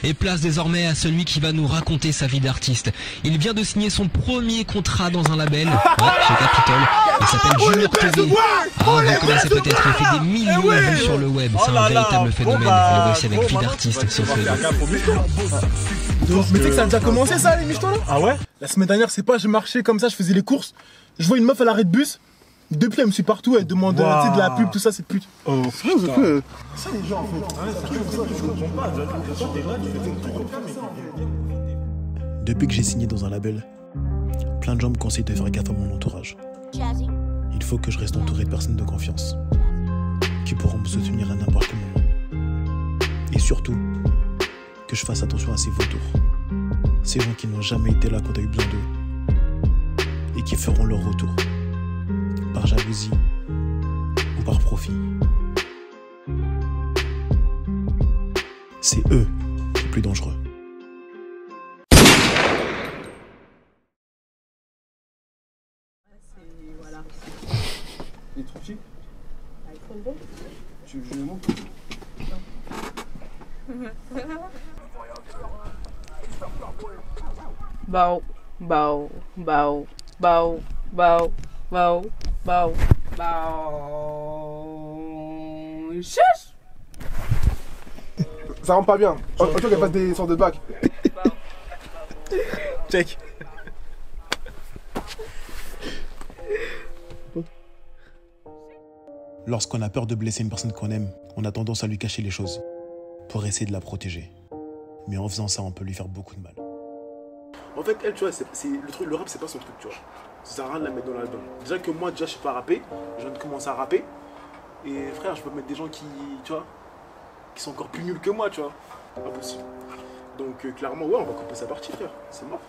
Et place désormais à celui qui va nous raconter sa vie d'artiste. Il vient de signer son premier contrat dans un label, chez Capitol. Il s'appelle Junior TV. Vous connaissez peut-être, il fait des millions de vues sur le web. C'est un véritable phénomène. Le voici avec vie d'artiste sur Facebook. Mais tu sais que ça a déjà commencé ça, les michtos là? Ah ouais? La semaine dernière, c'est pas, je marchais comme ça, je faisais les courses. Je vois une meuf à l'arrêt de bus. Depuis, elle me suit partout, elle demande tu sais, de la pub, tout ça, cette pute. Oh putain. Ça, les gens en fait. Depuis que j'ai signé dans un label, plein de gens me conseillent de faire gaffe à mon entourage. Il faut que je reste entouré de personnes de confiance, qui pourront me soutenir à n'importe quel moment. Et surtout, que je fasse attention à ces vautours. Ces gens qui n'ont jamais été là quand t'as eu besoin d'eux, et qui feront leur retour, par jalousie ou par profit. C'est eux les plus dangereux. Voilà. Il est trop petit. iPhone 2. Tu veux que je le montre? Bao, bao, bao, bao, bao, bao, bao, bao. Chuch. Ça rentre pas bien. Autant qu'elle fasse des sortes de bacs. Check. Lorsqu'on a peur de blesser une personne qu'on aime, on a tendance à lui cacher les choses pour essayer de la protéger. Mais en faisant ça, on peut lui faire beaucoup de mal. En fait, elle, tu vois, le rap, c'est pas son truc, tu vois. Ça sert à rien de la mettre dans l'album. Déjà que moi, déjà, je sais pas rapper. Je viens de commencer à rapper. Et frère, je peux mettre des gens qui, tu vois, qui sont encore plus nuls que moi, tu vois. Impossible. Donc, clairement, ouais, on va couper sa partie, frère. C'est mort.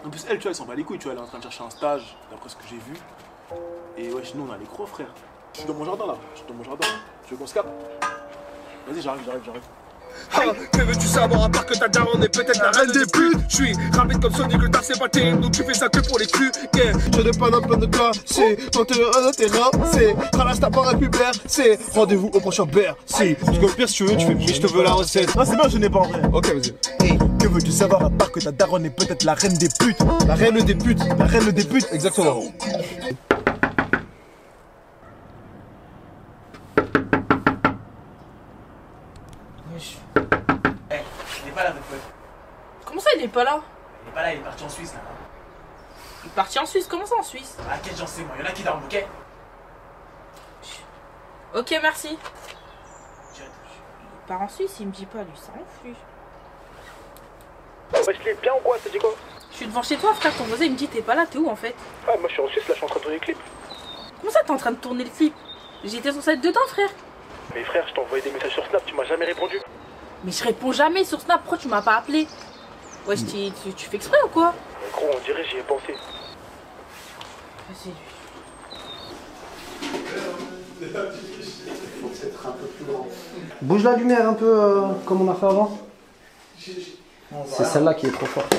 En plus, elle, tu vois, elle s'en bat les couilles, tu vois. Elle est en train de chercher un stage, d'après ce que j'ai vu. Et ouais, nous, on a les gros, frère. Je suis dans mon jardin, là. Je suis dans mon jardin. Tu veux qu'on se capte? Vas-y, j'arrive. Hey, que veux-tu savoir à part que ta daronne est peut-être la reine des putes? Je suis rapide comme Sonic, le taf c'est pas terrible, donc tu fais ça que pour les culs. Yeah. Je n'ai pas d'un plein de cas, c'est quand tu es un terrain, c'est ralasse ta part à pubère, c'est rendez-vous au prochain bear, c'est. Parce que pire, si tu veux, tu fais mais je te veux la recette. Non, c'est bien, je n'ai pas en vrai. Ok, vas-y. Hey, que veux-tu savoir à part que ta daronne est peut-être la reine des putes? La reine des putes, la reine des putes, exactement. Il est pas là, notre pote. Comment ça, il est pas là? Il est pas là, il est parti en Suisse, là. Il est parti en Suisse, comment ça en Suisse? Ah, quel j'en sais, moi. Il y en a qui dorment, ok? Ok, merci. Tiens, Il part en Suisse, il me dit pas, lui, ça en fuit. Ouais, je l'ai bien ou quoi? T'as dit quoi? Je suis devant chez toi, frère, ton voisin, il me dit, t'es pas là, t'es où en fait? Ah, moi je suis en Suisse, là je suis en train de tourner le clip. Comment ça, t'es en train de tourner le clip? J'étais censé être dedans, frère. Mais frère, je t'ai envoyé des messages sur Snap, tu m'as jamais répondu. Mais je réponds jamais sur Snap, pourquoi tu m'as pas appelé? Ouais, tu fais exprès ou quoi? Mais gros, on dirait j'y ai pensé. Vas-y. Bouge la lumière un peu comme on a fait avant. C'est celle-là qui est trop forte.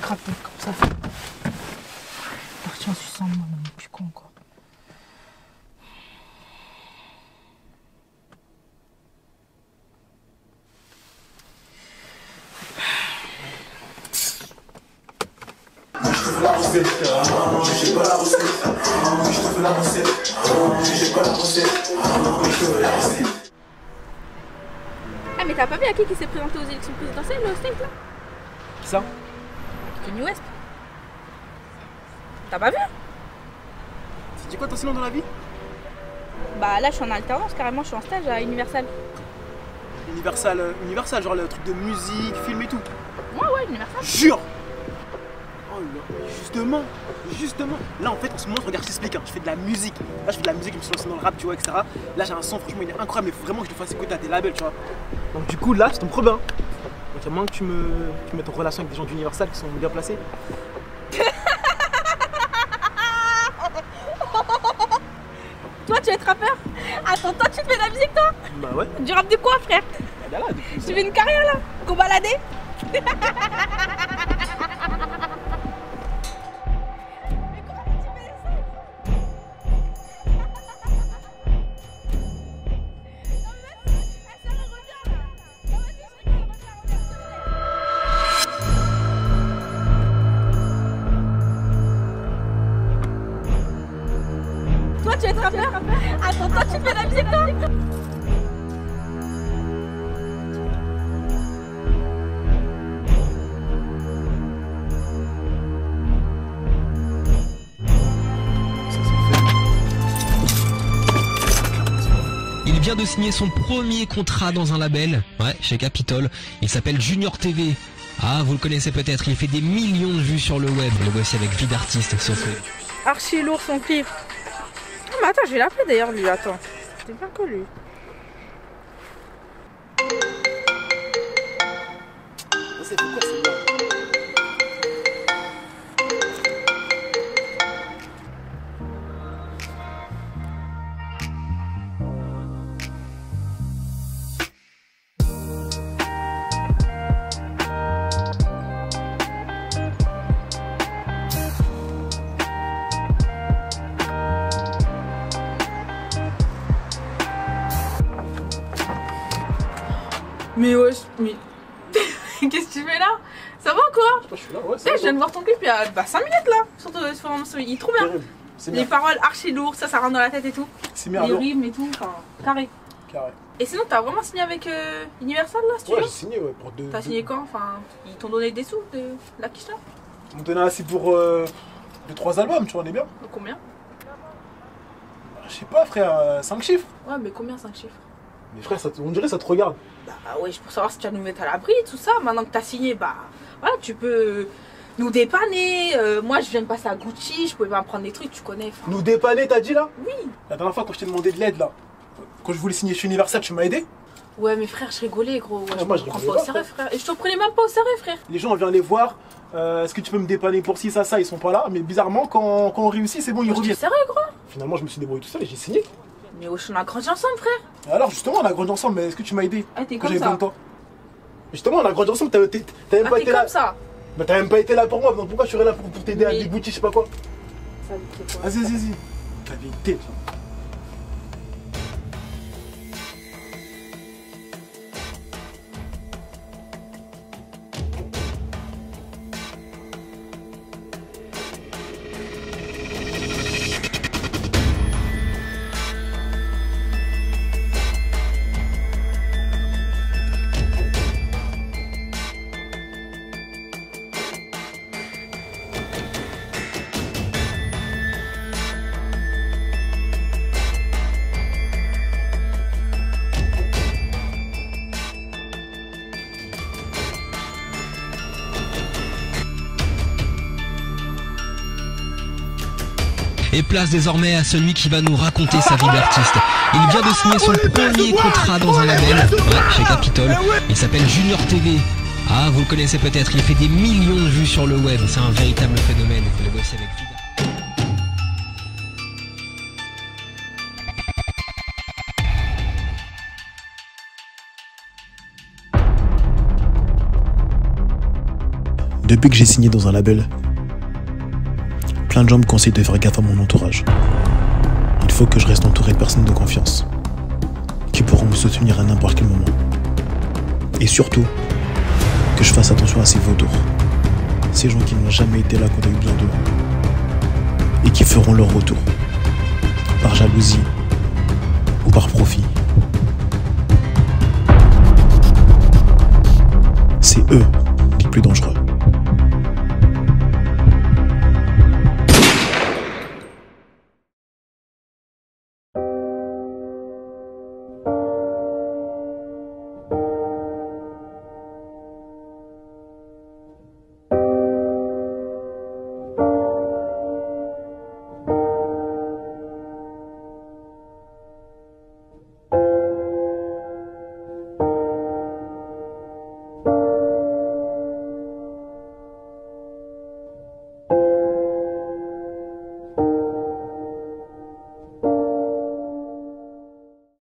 Crapule comme ça. Parti en Suisse sans moi, mais plus con quoi. J'ai pas la recette, je te fais la recette. J'ai pas la recette, je te fais la recette. Ah mais t'as pas vu à qui s'est présenté aux élections présidentielles au state là? Qui ça? Kanye West. T'as pas vu? Tu dis quoi toi sinon dans la vie? Bah là je suis en alternance, carrément je suis en stage à Universal. Universal, genre le truc de musique, film et tout. Ouais, Universal. Jure! Oh là, justement. Là en fait en ce moment, regarde, je t'explique, hein, je fais de la musique. Là je fais de la musique, je me suis lancé dans le rap, tu vois, etc. Là j'ai un son, franchement il est incroyable, mais il faut vraiment que je te fasse écouter à tes labels, tu vois. Donc du coup là, je tombe trop bien. Donc il y a moyen que tu me mettes en relation avec des gens d'Universal qui sont bien placés. Toi tu es rappeur? Attends, toi tu fais de la musique toi? Bah ouais. Du rap de quoi frère? Bah là, depuis Tu fais une carrière là? Qu'on balader? rappeur? Attends, toi tu fais la musique toi? Il vient de signer son premier contrat dans un label, chez Capitol. Il s'appelle Junior TV. Ah, vous le connaissez peut-être, il fait des millions de vues sur le web. Le voici avec Vie d'artiste sur ce... Archi lourd son clip. Ah, mais attends, je vais l'appeler d'ailleurs lui, attends. C'est bien que lui. C'est quoi celle-là? Mais wesh, mais... Qu'est-ce que tu fais là? Ça va quoi? Je suis là, ouais. Je viens de voir ton clip il y a 5 minutes là. Surtout il est trop bien. Les paroles archi lourdes, ça rentre dans la tête et tout. Les rythmes et tout, enfin, carré. Et sinon, t'as vraiment signé avec Universal là, studio? Ouais, j'ai signé, ouais, pour deux. T'as signé quand? Enfin, ils t'ont donné des sous de la quiche là? Ils m'ont donné assez pour 2-3 albums, tu vois, on est bien. Combien? Je sais pas, frère, 5 chiffres. Ouais, mais combien 5 chiffres? Mais frère, on dirait que ça te regarde. Bah ouais, pour savoir si tu vas nous mettre à l'abri, tout ça. Maintenant que t'as signé, bah voilà, tu peux nous dépanner. Moi, je viens de passer à Gucci, je pouvais pas me prendre des trucs, tu connais. Nous dépanner, t'as dit là? Oui. La dernière fois, quand je t'ai demandé de l'aide là, quand je voulais signer chez Universal, tu m'as aidé? Ouais, mais frère, je rigolais, gros. Ouais, moi, je prends rigolais pas au sérieux, frère. Et je te prenais même pas au sérieux, frère. Les gens, on vient les voir. Est-ce que tu peux me dépanner pour ci, ça, ils sont pas là. Mais bizarrement, quand on réussit, c'est bon, ils reviennent. Sérieux, gros? Finalement, je me suis débrouillé tout seul et j'ai signé. Mais wesh, on a grandi ensemble, frère. Alors, justement, on a grandi ensemble, mais est-ce que tu m'as aidé? Ah, t'es quand comme j'avais besoin ça. de toi? Justement, on a grandi ensemble, t'as même pas été là. Comme ça. Bah, t'as même pas été là pour moi, donc pourquoi je serais là pour t'aider à des boutiques, je sais pas quoi? Vas-y. La vérité, ça. Et place désormais à celui qui va nous raconter sa vie d'artiste. Il vient de signer son premier contrat dans un label, chez Capitol. Il s'appelle Junior TV. Ah, vous le connaissez peut-être, il fait des millions de vues sur le web. C'est un véritable phénomène. Le voici avec Vida. Depuis que j'ai signé dans un label, plein de gens me conseillent de faire gaffe à mon entourage. Il faut que je reste entouré de personnes de confiance, qui pourront me soutenir à n'importe quel moment. Et surtout, que je fasse attention à ces vautours, ces gens qui n'ont jamais été là quand on a eu besoin d'eux, et qui feront leur retour, par jalousie ou par profit. C'est eux les plus dangereux.